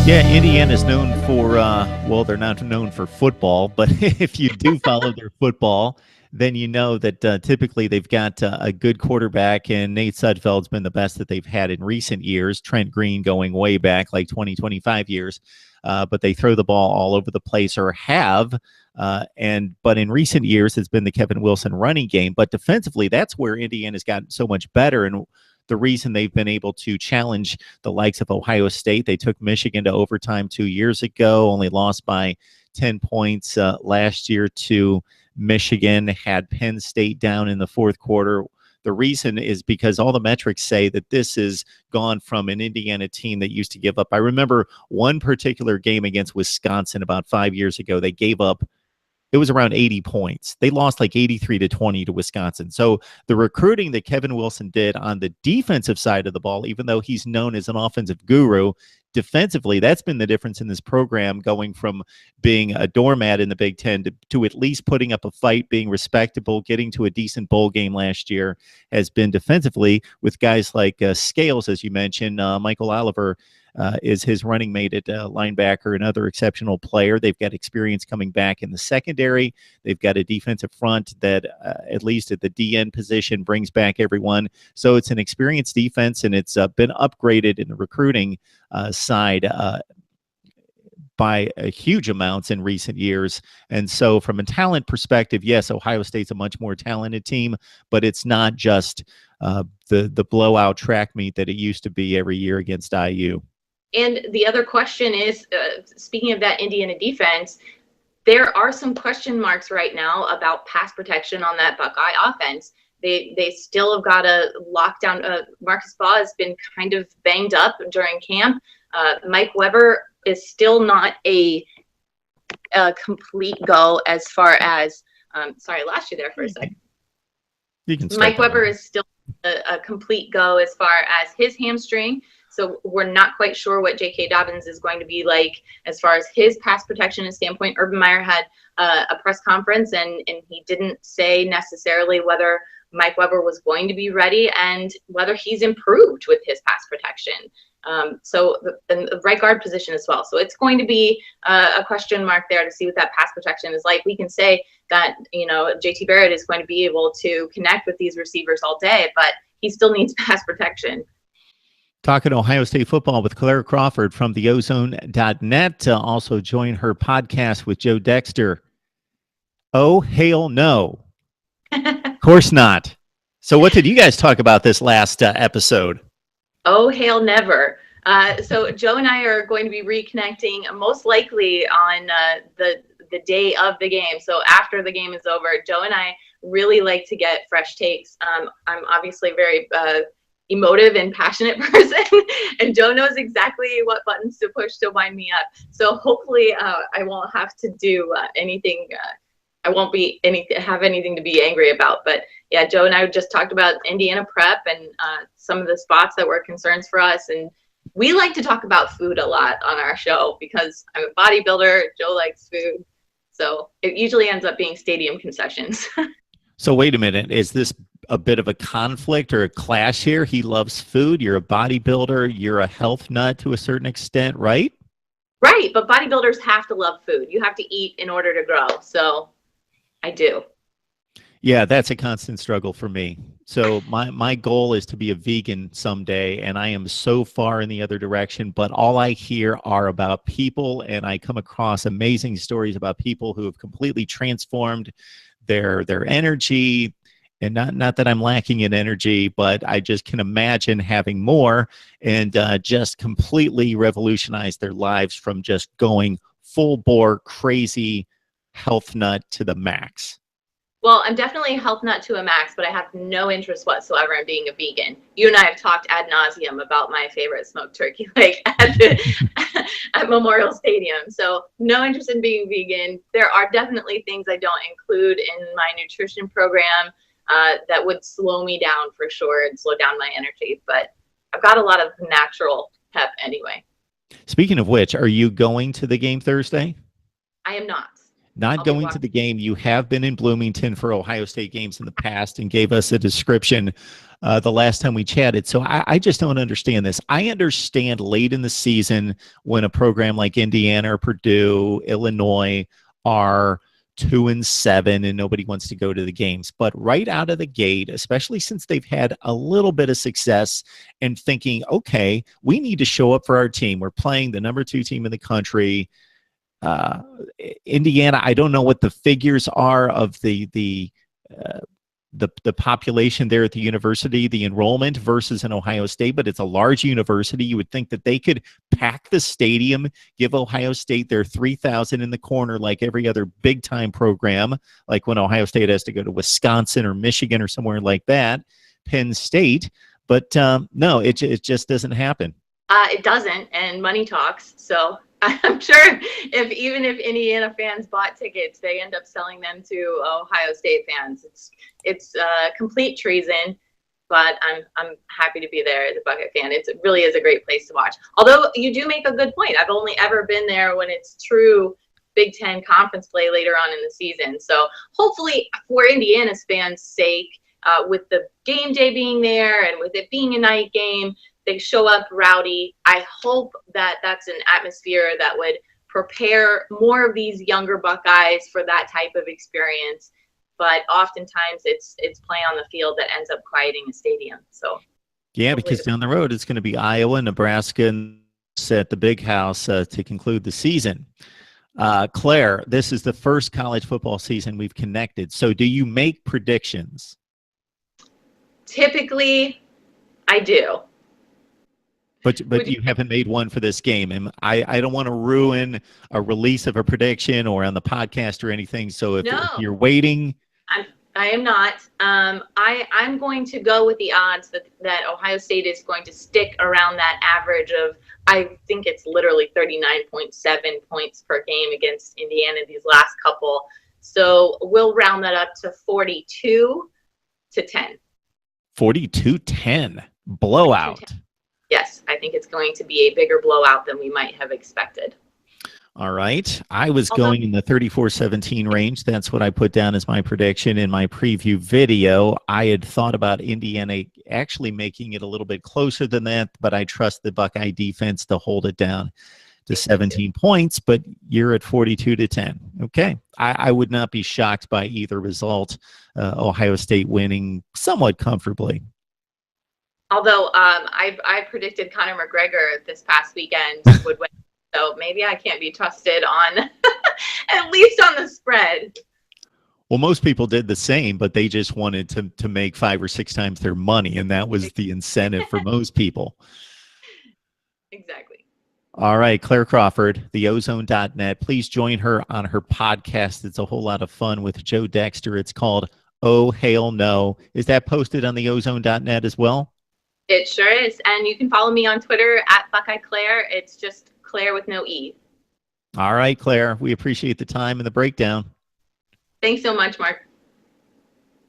Yeah, Indiana's known for, well, they're not known for football, but if you do follow their football, then you know that typically they've got a good quarterback, and Nate Sudfeld's been the best that they've had in recent years. Trent Green going way back, like 20, 25 years. But they throw the ball all over the place, or have. But in recent years, it's been the Kevin Wilson running game. But defensively, that's where Indiana's gotten so much better. And the reason they've been able to challenge the likes of Ohio State. They took Michigan to overtime 2 years ago, only lost by 10 points last year to Michigan, had Penn State down in the fourth quarter. The reason is because all the metrics say that this has gone from an Indiana team that used to give up. I remember one particular game against Wisconsin about 5 years ago. They gave up, it was around 80 points. They lost like 83-20 to Wisconsin. So the recruiting that Kevin Wilson did on the defensive side of the ball, even though he's known as an offensive guru, defensively, that's been the difference in this program, going from being a doormat in the Big Ten to at least putting up a fight, being respectable, getting to a decent bowl game last year, has been defensively with guys like Scales, as you mentioned. Michael Oliver is his running mate at linebacker, another exceptional player. They've got experience coming back in the secondary. They've got a defensive front that, at least at the DN position, brings back everyone. So it's an experienced defense, and it's been upgraded in the recruiting side by huge amounts in recent years. And so from a talent perspective, yes, Ohio State's a much more talented team, but it's not just the blowout track meet that it used to be every year against IU. And the other question is, speaking of that Indiana defense, there are some question marks right now about pass protection on that Buckeye offense. They still have got a lockdown. Marcus Baugh has been kind of banged up during camp. Mike Weber is still not a complete go as far as, sorry, I lost you there for a second. Mike Weber is still a complete go as far as his hamstring. So we're not quite sure what J.K. Dobbins is going to be like as far as his pass protection standpoint. Urban Meyer had a press conference, and he didn't say necessarily whether Mike Weber was going to be ready and whether he's improved with his pass protection. So the right guard position as well. So it's going to be a question mark there to see what that pass protection is like. We can say that, JT Barrett is going to be able to connect with these receivers all day, but he still needs pass protection. Talking Ohio State football with Claire Crawford from theozone.net. Also join her podcast with Joe Dexter. Oh, hell no. Of course not. So what did you guys talk about this last episode? Oh, hail never. So Joe and I are going to be reconnecting most likely on the day of the game. So after the game is over, Joe and I really like to get fresh takes. I'm obviously very emotive and passionate person, and Joe knows exactly what buttons to push to wind me up. So hopefully I won't have to do anything. I won't have anything to be angry about. But yeah, Joe and I just talked about Indiana prep and some of the spots that were concerns for us. And we like to talk about food a lot on our show because I'm a bodybuilder. Joe likes food. So it usually ends up being stadium concessions. So wait a minute. Is this a bit of a conflict or a clash here? He loves food. You're a bodybuilder. You're a health nut to a certain extent, right? Right. But bodybuilders have to love food. You have to eat in order to grow. So I do. Yeah, that's a constant struggle for me. So my goal is to be a vegan someday, and I am so far in the other direction, but all I hear are about people, and I come across amazing stories about people who have completely transformed their energy. And not that I'm lacking in energy, but I just can imagine having more and just completely revolutionize their lives from just going full bore, crazy health nut to the max. Well, I'm definitely a health nut to a max, but I have no interest whatsoever in being a vegan. You and I have talked ad nauseum about my favorite smoked turkey leg at Memorial Stadium. So no interest in being vegan. There are definitely things I don't include in my nutrition program that would slow me down for sure and slow down my energy. But I've got a lot of natural pep anyway. Speaking of which, are you going to the game Thursday? I am not. not I'll be going to watching. the game. You have been in Bloomington for Ohio State games in the past and gave us a description the last time we chatted. So I just don't understand this. I understand late in the season when a program like Indiana or Purdue, Illinois are 2-7 and nobody wants to go to the games. But right out of the gate, especially since they've had a little bit of success and thinking, okay, we need to show up for our team. We're playing the number 2 team in the country. uh, Indiana, I don't know what the figures are of the population there at the university, the enrollment versus in Ohio State, but it's a large university. You would think that they could pack the stadium, give Ohio State their 3,000 in the corner like every other big time program, like when Ohio State has to go to Wisconsin or Michigan or somewhere like that, Penn State. But no, it just doesn't happen. It doesn't, and money talks. So I'm sure even if Indiana fans bought tickets, they end up selling them to Ohio State fans. It's complete treason, but I'm happy to be there as a Buckeye fan. It really is a great place to watch. Although you do make a good point. I've only ever been there when it's true Big Ten conference play later on in the season. So hopefully for Indiana's fans' sake, with the game day being there and with it being a night game, they show up rowdy. I hope that that's an atmosphere that would prepare more of these younger Buckeyes for that type of experience. But oftentimes it's play on the field that ends up quieting the stadium. So yeah, because down the road it's going to be Iowa, Nebraska, and at the Big House to conclude the season. Claire, this is the first college football season we've connected. So do you make predictions? Typically, I do. But you haven't made one for this game. And I don't want to ruin a release of a prediction or on the podcast or anything. So if you're waiting. I am not. I'm going to go with the odds that Ohio State is going to stick around that average of, I think it's literally 39.7 points per game against Indiana these last couple. So we'll round that up to 42-10. 42-10. Blowout. 42-10. Yes, I think it's going to be a bigger blowout than we might have expected. All right. I was going in the 34-17 range. That's what I put down as my prediction in my preview video. I had thought about Indiana actually making it a little bit closer than that, but I trust the Buckeye defense to hold it down to 17 points, but you're at 42-10. Okay. I would not be shocked by either result. Ohio State winning somewhat comfortably. Although I predicted Conor McGregor this past weekend would win, so maybe I can't be trusted on at least on the spread. Well, most people did the same, but they just wanted to make 5 or 6 times their money, and that was the incentive for most people. Exactly. All right, Claire Crawford, theozone.net. Please join her on her podcast. It's a whole lot of fun with Joe Dexter. It's called Oh Hail No. Is that posted on theozone.net as well? It sure is. And you can follow me on Twitter at Buckeye Claire. It's just Claire with no E. All right, Claire. We appreciate the time and the breakdown. Thanks so much, Mark.